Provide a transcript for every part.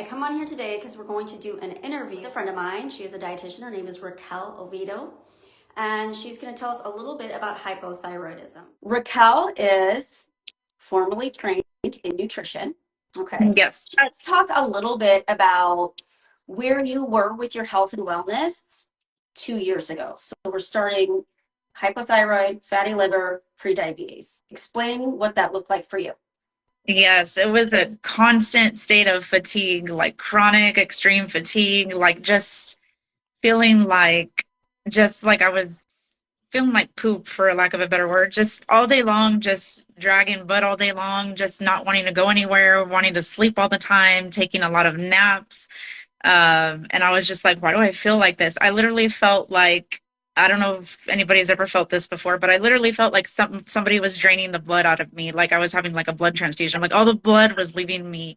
I come on here today because we're going to do an interview with a friend of mine. She is a dietitian. Her name is Raquel Oviedo, and she's going to tell us a little bit about hypothyroidism. Raquel is formally trained in nutrition. Okay. Yes. Let's talk a little bit about where you were with your health and wellness 2 years ago. So we're starting hypothyroid, fatty liver, prediabetes. Explain what that looked like for you. Yes, it was a constant state of fatigue, like chronic extreme fatigue, like just like I was feeling like poop, for lack of a better word, just all day long, just dragging butt all day long, just not wanting to go anywhere, wanting to sleep all the time, taking a lot of naps. And I was just like, why do I feel like this? I literally felt like, I don't know if anybody's ever felt this before, but I literally felt like somebody was draining the blood out of me, like I was having like a blood transfusion. Like all the blood was leaving me.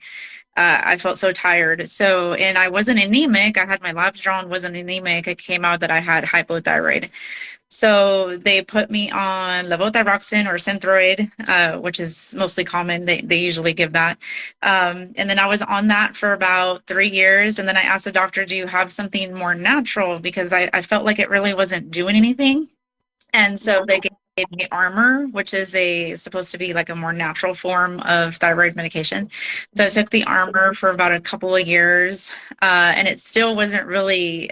I felt so tired. So, and I wasn't anemic. I had my labs drawn, wasn't anemic. It came out that I had hypothyroid. So they put me on levothyroxine or Synthroid, which is mostly common. They usually give that. And then I was on that for about 3 years. And then I asked the doctor, do you have something more natural? Because I felt like it really wasn't doing anything. And so they gave me Armor, which is supposed to be like a more natural form of thyroid medication. So I took the Armor for about a couple of years, and it still wasn't really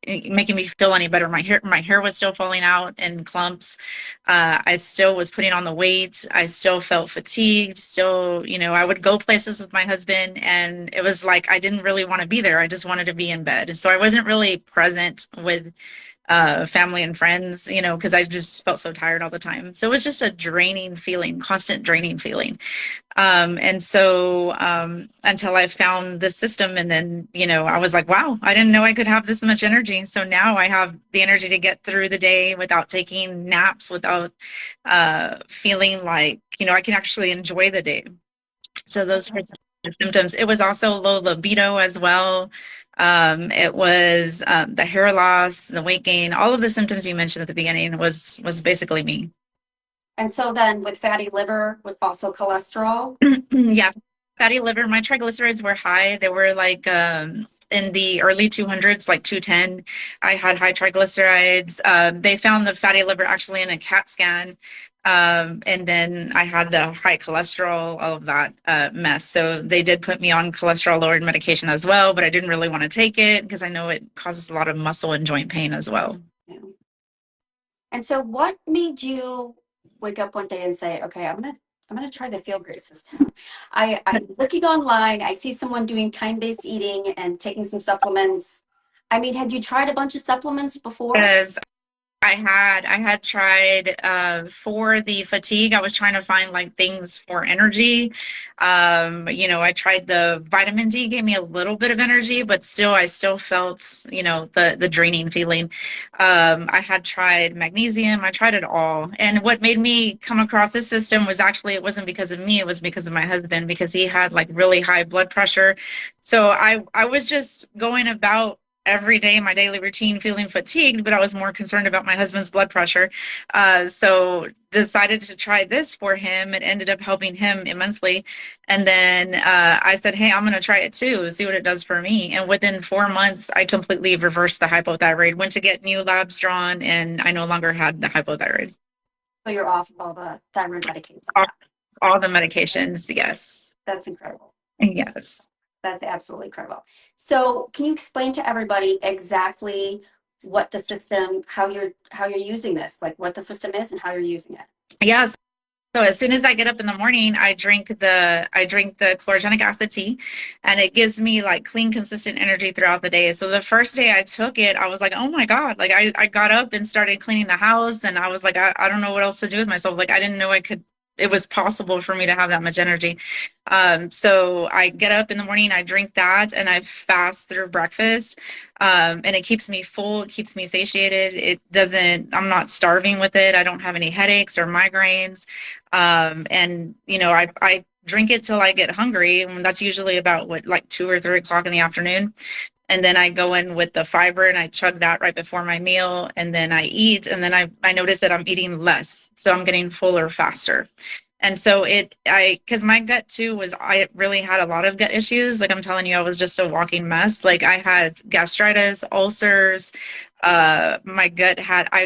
making me feel any better. My hair was still falling out in clumps. I still was putting on the weight. I still felt fatigued. Still, I would go places with my husband, and it was like I didn't really want to be there. I just wanted to be in bed. So I wasn't really present with family and friends, because I just felt so tired all the time. So it was just a draining feeling, constant draining feeling. And so until I found the system, and then, I was like, wow, I didn't know I could have this much energy. So now I have the energy to get through the day without taking naps, without feeling like, I can actually enjoy the day. So those were the symptoms. It was also low libido as well. It was the hair loss, the weight gain, all of the symptoms you mentioned at the beginning was basically me. And so then with fatty liver, with also cholesterol? Yeah, fatty liver, my triglycerides were high. They were like in the early 200s, like 210. I had high triglycerides. They found the fatty liver actually in a CAT scan. And then I had the high cholesterol, all of that mess. So they did put me on cholesterol lowering medication as well, but I didn't really want to take it because I know it causes a lot of muscle and joint pain as well. Yeah. And so what made you wake up one day and say, okay, I'm gonna try the Feel Great system? I'm looking online, I see someone doing time-based eating and taking some supplements. I mean, had you tried a bunch of supplements before? Because I had tried for the fatigue. I was trying to find like things for energy. I tried the vitamin D, gave me a little bit of energy, but I still felt, the draining feeling. I had tried magnesium. I tried it all. And what made me come across this system was actually, it wasn't because of me, it was because of my husband, because he had like really high blood pressure. So I was just going about every day my daily routine feeling fatigued, but I was more concerned about my husband's blood pressure. So decided to try this for him. It ended up helping him immensely. And then I said, hey, I'm going to try it too, see what it does for me. And within 4 months, I completely reversed the hypothyroid, went to get new labs drawn, and I no longer had the hypothyroid. So you're off of all the thyroid medication? All the medications, yes. That's incredible. Yes. That's absolutely incredible. So can you explain to everybody exactly what the system, how you're using this, like what the system is and how you're using it? Yes. So as soon as I get up in the morning, I drink the chlorogenic acid tea, and it gives me like clean, consistent energy throughout the day. So the first day I took it, I was like, oh my God, like I got up and started cleaning the house, and I was like, I don't know what else to do with myself. Like I didn't know it was possible for me to have that much energy. So I get up in the morning, I drink that, and I fast through breakfast. And it keeps me full, it keeps me satiated. I'm not starving with it. I don't have any headaches or migraines. And I drink it till I get hungry, and that's usually about like 2 or 3 o'clock in the afternoon. And then I go in with the fiber and I chug that right before my meal, and then I eat, and then I notice that I'm eating less, so I'm getting fuller faster. And so because my gut too I really had a lot of gut issues. Like I'm telling you, I was just a walking mess. Like I had gastritis, ulcers, I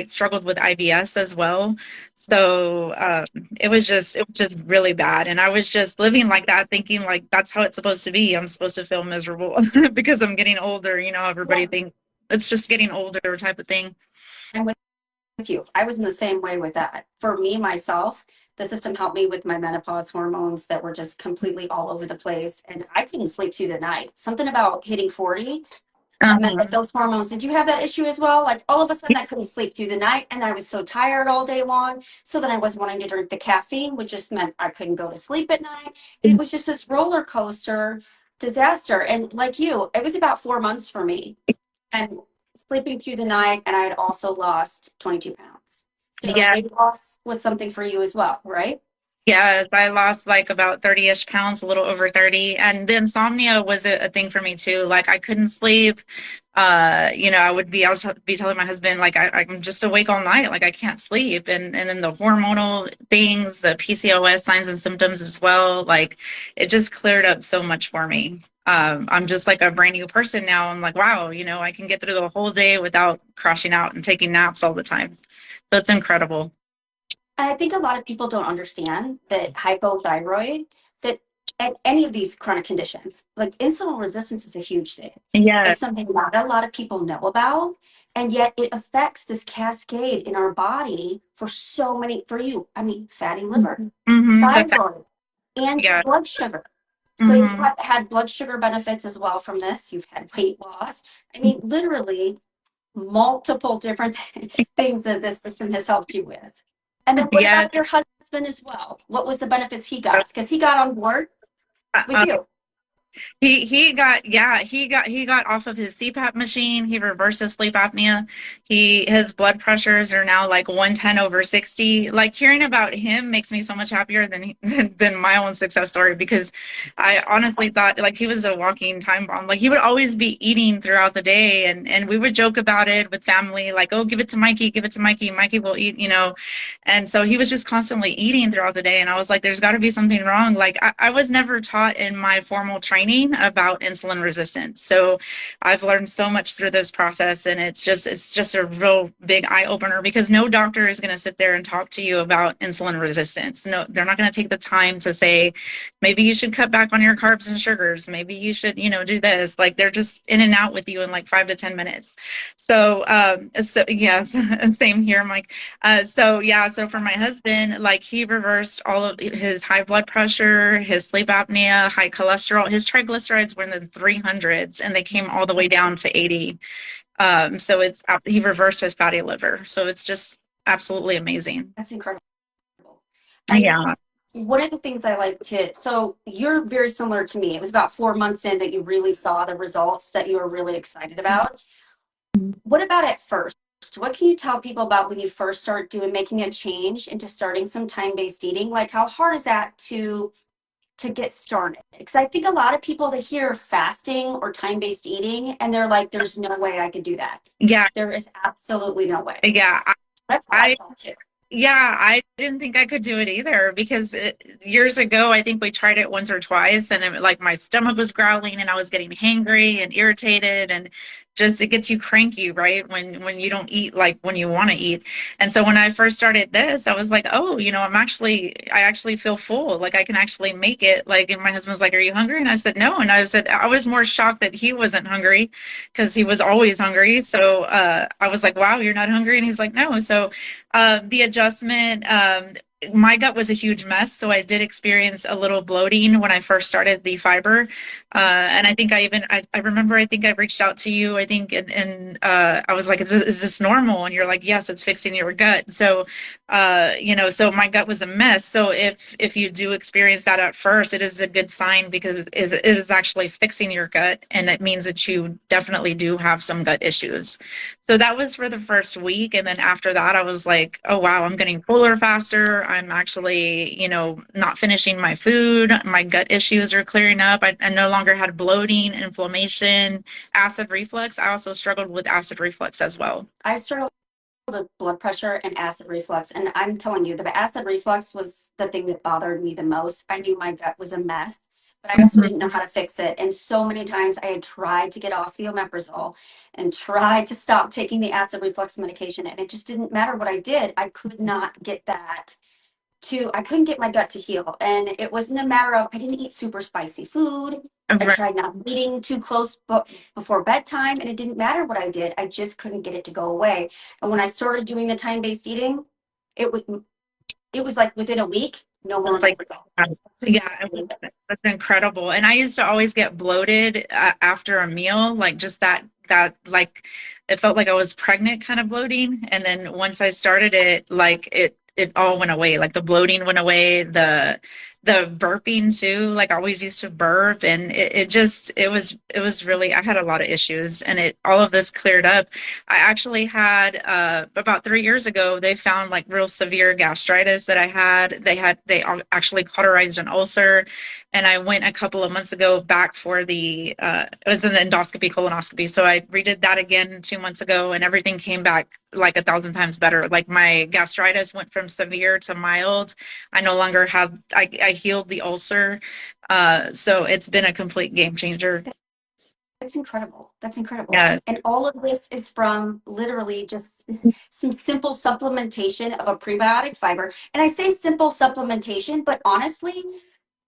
struggled with IBS as well. So it was just really bad. And I was just living like that, thinking like that's how it's supposed to be. I'm supposed to feel miserable because I'm getting older. You know, everybody Yeah. thinks it's just getting older type of thing. I'm with you. I was in the same way with that. For me, myself, the system helped me with my menopause hormones that were just completely all over the place. And I couldn't sleep through the night. Something about hitting 40 that meant that Uh-huh. those hormones, did you have that issue as well? Like all of a sudden I couldn't sleep through the night and I was so tired all day long. So then I was wanting to drink the caffeine, which just meant I couldn't go to sleep at night. And it was just this roller coaster disaster. And like you, it was about 4 months for me. And sleeping through the night, and I had also lost 22 pounds. So Yeah. weight loss was something for you as well, right? Yes, I lost like about 30-ish pounds, a little over 30. And the insomnia was a thing for me too. Like I couldn't sleep. I was be telling my husband, like, I'm just awake all night. Like I can't sleep. And then the hormonal things, the PCOS signs and symptoms as well. Like it just cleared up so much for me. I'm just like a brand new person now. I'm like, wow, I can get through the whole day without crashing out and taking naps all the time. So it's incredible. And I think a lot of people don't understand that hypothyroid, that at any of these chronic conditions, like insulin resistance is a huge thing. Yeah. It's something not a lot of people know about. And yet it affects this cascade in our body for so many, for you, I mean, fatty liver, Mm-hmm. thyroid, and Yeah. blood sugar. So you've Mm-hmm. had blood sugar benefits as well from this. You've had weight loss. I mean, literally multiple different things that this system has helped you with. And then what Yes. about your husband as well? What was the benefits he got? Because he got on board with you. He got off of his CPAP machine. He reversed his sleep apnea. His blood pressures are now like 110 over 60. Like hearing about him makes me so much happier than my own success story, because I honestly thought like he was a walking time bomb. Like he would always be eating throughout the day, and we would joke about it with family, like, oh, give it to Mikey, give it to Mikey. Mikey will eat. And so he was just constantly eating throughout the day. And I was like, there's got to be something wrong. Like I was never taught in my formal training about insulin resistance. So I've learned so much through this process. And it's just a real big eye opener, because no doctor is going to sit there and talk to you about insulin resistance. No, they're not going to take the time to say, maybe you should cut back on your carbs and sugars. Maybe you should, do this. Like they're just in and out with you in like 5 to 10 minutes. So yes, same here, Mike. So for my husband, like he reversed all of his high blood pressure, his sleep apnea, high cholesterol. His triglycerides were in the 300s and they came all the way down to 80. He reversed his fatty liver. So it's just absolutely amazing. That's incredible. And Yeah. one of the things I like to, so you're very similar to me. It was about 4 months in that you really saw the results that you were really excited about. What about at first? What can you tell people about when you first start making a change into starting some time-based eating? Like how hard is that to get started? Because I think a lot of people that hear fasting or time-based eating and they're like, there's no way I could do that. Yeah. There is absolutely no way. Yeah. That's how I I felt too. Yeah, I didn't think I could do it either, because years ago, I think we tried it once or twice, and like my stomach was growling and I was getting hangry and irritated, and just it gets you cranky, right? When you don't eat like when you want to eat. And so when I first started this, I was like, oh, I actually feel full. Like I can actually make it. Like, and my husband was like, are you hungry? And I said, no. And I was more shocked that he wasn't hungry, because he was always hungry. So I was like, wow, you're not hungry? And he's like, no. So the adjustment, my gut was a huge mess, so I did experience a little bloating when I first started the fiber. And I think I remember, I think I reached out to you, I think, and I was like, is this normal? And you're like, yes, it's fixing your gut. So, so my gut was a mess. So if you do experience that at first, it is a good sign, because it is actually fixing your gut, and it means that you definitely do have some gut issues. So that was for the first week. And then after that, I was like, oh, wow, I'm getting fuller faster. I'm actually, not finishing my food. My gut issues are clearing up. I no longer had bloating, inflammation, acid reflux. I also struggled with acid reflux as well. I struggle with blood pressure and acid reflux. And I'm telling you, the acid reflux was the thing that bothered me the most. I knew my gut was a mess, but I also didn't know how to fix it. And so many times I had tried to get off the omeprazole and tried to stop taking the acid reflux medication. And it just didn't matter what I did. I could not get I couldn't get my gut to heal. And it wasn't a matter of, I didn't eat super spicy food. I Right. tried not eating too close before bedtime, and it didn't matter what I did. I just couldn't get it to go away. And when I started doing the time-based eating, it was it was like within a week, no more Just like, cortisol. yeah, that's incredible. And I used to always get bloated after a meal, like just that like it felt like I was pregnant kind of bloating. And then once I started it, like it all went away. Like the bloating went away, the burping too. Like I always used to burp, and it was really, I had a lot of issues, and it all of this cleared up. I actually had about 3 years ago, they found like real severe gastritis that I had. Actually cauterized an ulcer, and I went a couple of months ago back for it was an endoscopy, colonoscopy. So I redid that again 2 months ago, and everything came back like 1,000 times better. Like my gastritis went from severe to mild. I no longer have, I healed the ulcer. So it's been a complete game changer. That's incredible. That's incredible. Yeah. And all of this is from literally just some simple supplementation of a prebiotic fiber. And I say simple supplementation, but honestly,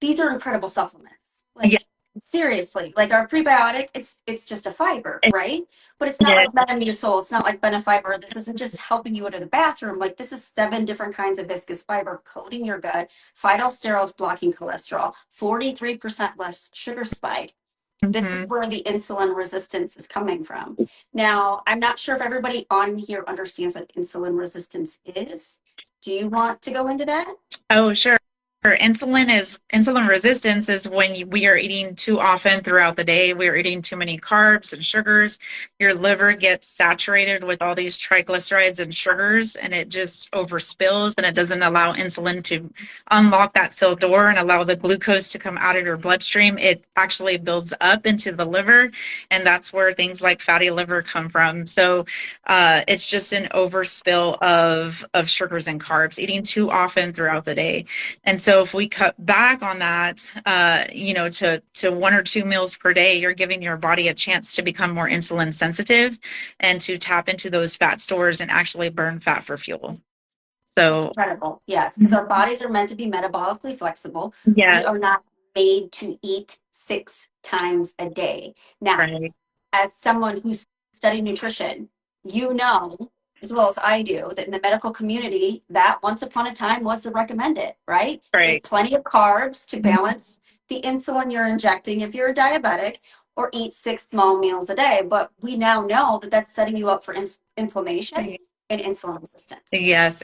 these are incredible supplements. Yeah. Like seriously, like our prebiotic, it's just a fiber, right? But it's not Yeah. like Metamucil, it's not like Benefiber. This isn't just helping you go to the bathroom. Like this is 7 different kinds of viscous fiber coating your gut, phytosterols blocking cholesterol, 43% less sugar spike. This is Mhm. where the insulin resistance is coming from. Now, I'm not sure if everybody on here understands what insulin resistance is. Do you want to go into that? Oh, sure. Insulin resistance is when we are eating too often throughout the day. We are eating too many carbs and sugars. Your liver gets saturated with all these triglycerides and sugars, and it just overspills, and it doesn't allow insulin to unlock that cell door and allow the glucose to come out of your bloodstream. It actually builds up into the liver, and that's where things like fatty liver come from. So it's just an overspill of sugars and carbs, eating too often throughout the day. And so if we cut back on that, to 1 or 2 meals per day, you're giving your body a chance to become more insulin sensitive and to tap into those fat stores and actually burn fat for fuel. Which is So incredible. Yes, because our bodies are meant to be metabolically flexible. yeah, We are not made to eat 6 times a day. Now, right, as someone who's studied nutrition, you know as well as I do that in the medical community, that once upon a time was the recommended, right? Eat right. plenty of carbs to balance the insulin you're injecting if you're a diabetic, or eat 6 small meals a day. But we now know that that's setting you up for inflammation and insulin resistance. Yes.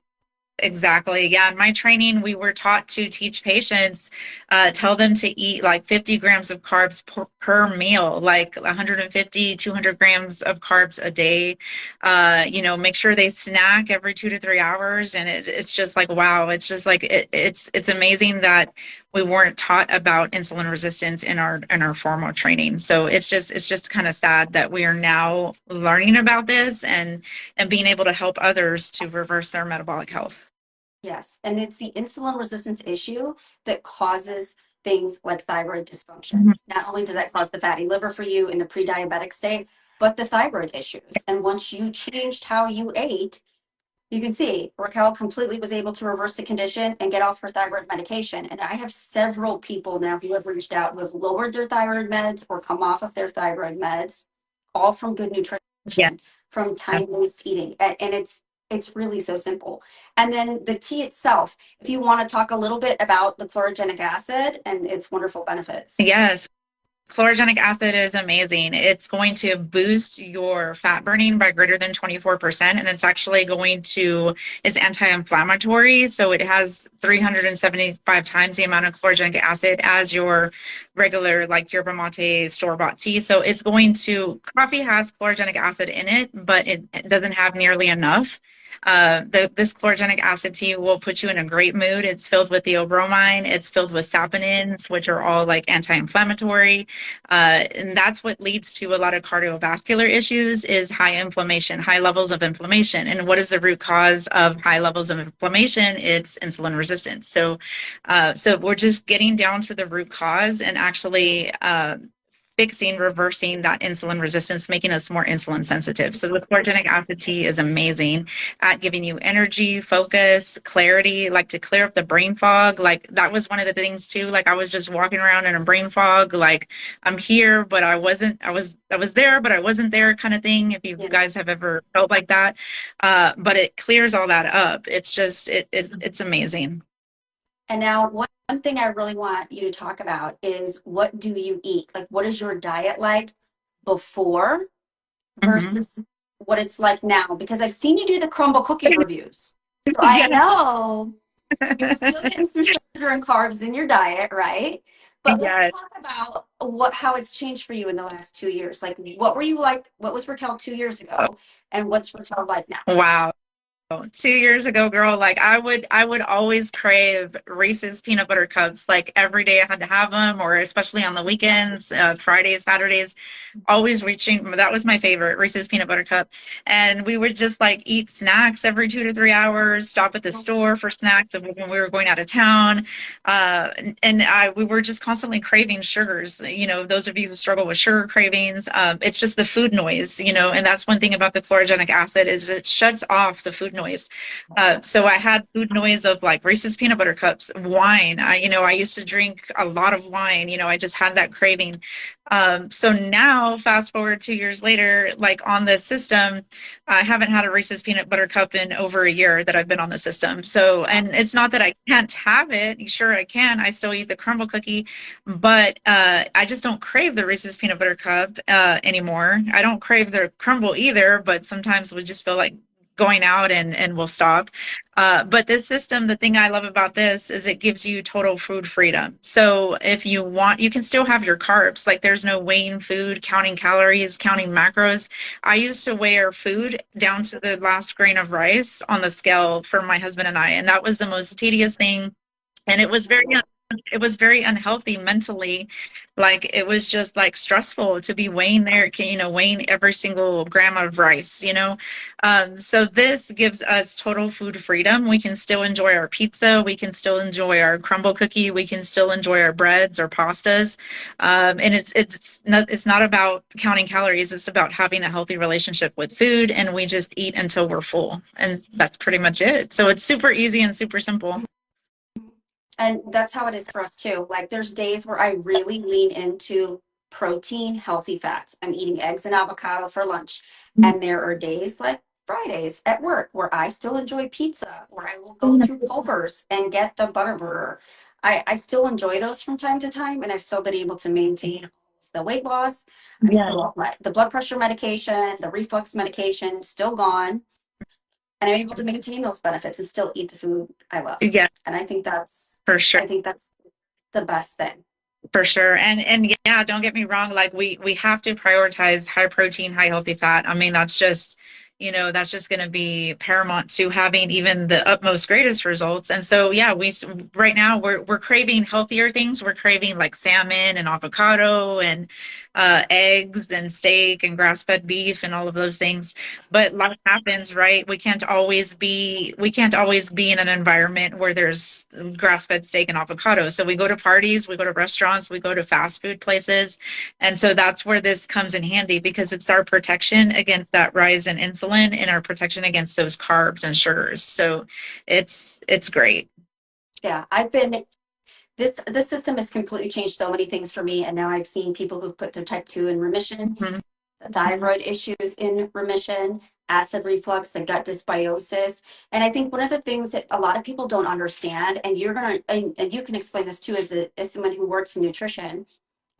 Exactly. Yeah. In my training, we were taught to teach patients, tell them to eat like 50 grams of carbs per meal, like 150, 200 grams of carbs a day. Make sure they snack every 2 to 3 hours. And it's just like, wow, it's just like, it's amazing that we weren't taught about insulin resistance in our formal training. So it's just kind of sad that we are now learning about this and being able to help others to reverse their metabolic health. Yes, and it's the insulin resistance issue that causes things like thyroid dysfunction. Mhm. Not only does that cause the fatty liver for you in the pre-diabetic state, but the thyroid issues. And once you changed how you ate, you can see Raquel completely was able to reverse the condition and get off her thyroid medication. And I have several people now who have reached out who have lowered their thyroid meds or come off of their thyroid meds, all from good Yeah. nutrition, from time-based eating. And it's really so simple. And then the tea itself, if you want to talk a little bit about the chlorogenic acid and its wonderful benefits. Yes. Chlorogenic acid is amazing. It's going to boost your fat burning by greater than 24%, and it's anti-inflammatory. So it has 375 times the amount of chlorogenic acid as your regular, like yerba mate store-bought tea. So coffee has chlorogenic acid in it, but it doesn't have nearly enough. This chlorogenic acid tea will put you in a great mood. It's filled with theobromine. It's filled with saponins, which are all like anti-inflammatory. And that's what leads to a lot of cardiovascular issues is high inflammation, high levels of inflammation. And what is the root cause of high levels of inflammation? It's insulin resistance. So we're just getting down to the root cause and actually reversing that insulin resistance, making us more insulin sensitive. So the chlorogenic acid tea is amazing at giving you energy, focus, clarity, like to clear up the brain fog. Like that was one of the things too. Like I was just walking around in a brain fog, like I'm here, but I wasn't, I was there, but I wasn't there kind of thing. If you guys have ever felt like that. But it clears all that up. It's just, it's amazing. And now one thing I really want you to talk about is what do you eat? Like, what is your diet like before versus what it's like now? Because I've seen you do the crumble cookie reviews. So I know you're still getting some sugar and carbs in your diet, right? But let's talk about how it's changed for you in the last 2 years. Like, what were you like? What was Raquel 2 years ago? And what's Raquel like now? Wow. 2 years ago, girl, like I would always crave Reese's peanut butter cups. Like every day I had to have them, or especially on the weekends, Fridays, Saturdays, always reaching. That was my favorite, Reese's peanut butter cup. And we would just like eat snacks every 2 to 3 hours, stop at the store for snacks when we were going out of town. We were just constantly craving sugars. You know, those of you who struggle with sugar cravings, it's just the food noise, you know, and that's one thing about the chlorogenic acid is it shuts off the food noise. So I had food noise of like Reese's peanut butter cups, wine. I used to drink a lot of wine. You know, I just had that craving. So now, fast forward 2 years later, like on this system, I haven't had a Reese's peanut butter cup in over a year that I've been on the system. So, and it's not that I can't have it. Sure, I can. I still eat the crumble cookie, but I just don't crave the Reese's peanut butter cup anymore. I don't crave the crumble either, but sometimes we just feel like going out and we'll stop. But this system, the thing I love about this is it gives you total food freedom. So if you want, you can still have your carbs. Like there's no weighing food, counting calories, counting macros. I used to weigh our food down to the last grain of rice on the scale for my husband and I, and that was the most tedious thing. And it was very unhealthy mentally. Like it was just like stressful to be weighing there, weighing every single gram of rice, so this gives us total food freedom. We can still enjoy our pizza, we can still enjoy our crumble cookie, we can still enjoy our breads or pastas. And it's not about counting calories, it's about having a healthy relationship with food, and we just eat until we're full, and that's pretty much it. So it's super easy and super simple. And that's how it is for us too. Like there's days where I really lean into protein, healthy fats. I'm eating eggs and avocado for lunch. And there are days like Fridays at work where I still enjoy pizza, where I will go through Culver's and get the Butterburger. I still enjoy those from time to time, and I've still been able to maintain the weight loss. The blood pressure medication, the reflux medication, still gone. And I'm able to maintain those benefits and still eat the food I love. Yeah. And I think that's for sure. I think that's the best thing. For sure. And yeah, don't get me wrong, like we have to prioritize high protein, high healthy fat. I mean, that's just going to be paramount to having even the utmost greatest results. And so, yeah, right now we're craving healthier things. We're craving like salmon and avocado and eggs and steak and grass-fed beef and all of those things. But life happens, right? We can't always be in an environment where there's grass-fed steak and avocado. So we go to parties, we go to restaurants, we go to fast food places. And so that's where this comes in handy, because it's our protection against that rise in insulin and our protection against those carbs and sugars. So it's great. Yeah, this system has completely changed so many things for me. And now I've seen people who've put their type 2 in remission, the thyroid issues in remission, acid reflux, the gut dysbiosis. And I think one of the things that a lot of people don't understand, and you can explain this too as someone who works in nutrition,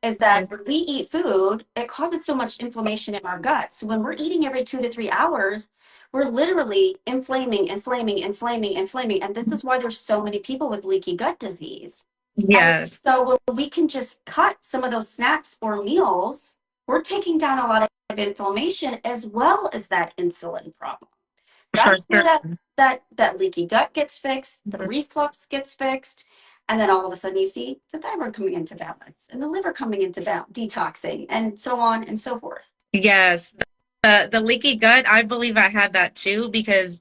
is that when we eat food, it causes so much inflammation in our gut. So when we're eating every 2 to 3 hours, we're literally inflaming. And this is why there's so many people with leaky gut disease. Yes. And so when we can just cut some of those snacks or meals, we're taking down a lot of inflammation as well as that insulin problem. Sure, That's where sure. that leaky gut gets fixed, the reflux gets fixed, and then all of a sudden you see the thyroid coming into balance and the liver coming into detoxing, and so on and so forth. Yes, the leaky gut, I believe I had that too because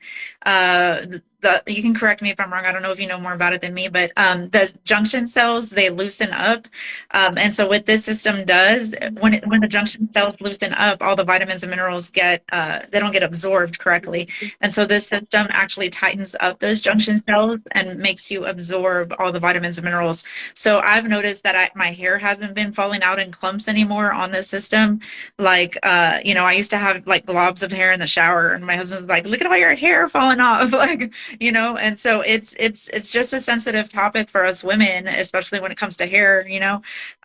you can correct me if I'm wrong. I don't know if you know more about it than me, but the junction cells, they loosen up. And so what this system does, when the junction cells loosen up, all the vitamins and minerals get they don't get absorbed correctly. And so this system actually tightens up those junction cells and makes you absorb all the vitamins and minerals. So I've noticed that my hair hasn't been falling out in clumps anymore on this system. Like, I used to have like globs of hair in the shower, and my husband's like, "Look at all your hair falling off," like, and so it's just a sensitive topic for us women, especially when it comes to hair,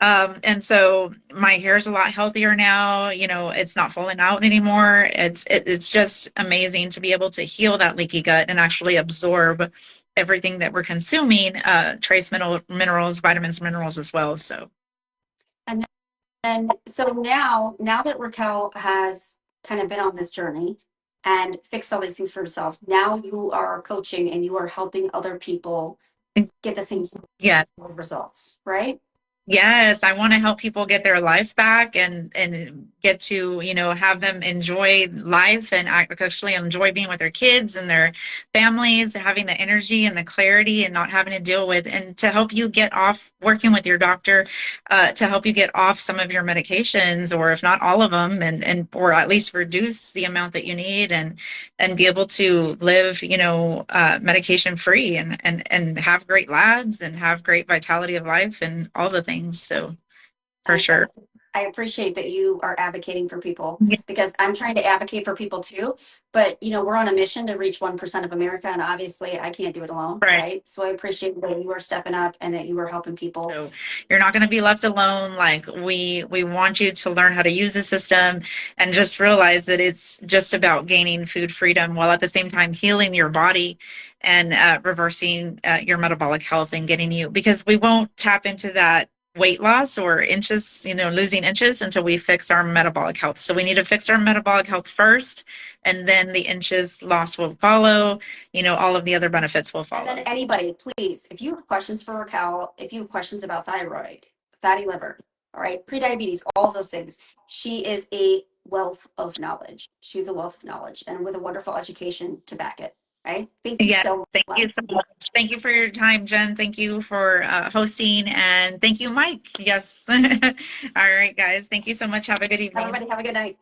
and so my hair's a lot healthier now. It's not falling out anymore. It's just amazing to be able to heal that leaky gut and actually absorb everything that we're consuming, trace minerals, vitamins, minerals as well. So. And so now that Raquel has kind of been on this journey and fixed all these things for herself, now you are coaching and you are helping other people get the same Yeah. results, right? Yes, I want to help people get their life back and get to, have them enjoy life and actually enjoy being with their kids and their families, having the energy and the clarity and not having to deal with, and to help you get off working with your doctor, to help you get off some of your medications, or if not all of them, and or at least reduce the amount that you need, and be able to live, medication free, and have great labs and have great vitality of life and all the things. So for sure. I appreciate that you are advocating for people, Yeah. because I'm trying to advocate for people too. But we're on a mission to reach 1% of America, and obviously I can't do it alone, right? So I appreciate that you are stepping up and that you are helping people. So you're not going to be left alone. Like, we want you to learn how to use the system, and just realize that it's just about gaining food freedom while at the same time healing your body and reversing your metabolic health and getting you, because we won't tap into that weight loss or inches, losing inches, until we fix our metabolic health. So we need to fix our metabolic health first, and then the inches lost will follow. All of the other benefits will follow. And then anybody, please, if you have questions for Raquel, if you have questions about thyroid, fatty liver, all right, prediabetes, all of those things, she is a wealth of knowledge. She's a wealth of knowledge, and with a wonderful education to back it. Right? Thank you so much. Thank you so much. Thank you for your time, Jen. Thank you for hosting, and thank you, Mike. Yes. All right, guys. Thank you so much. Have a good evening. Everybody have a good night.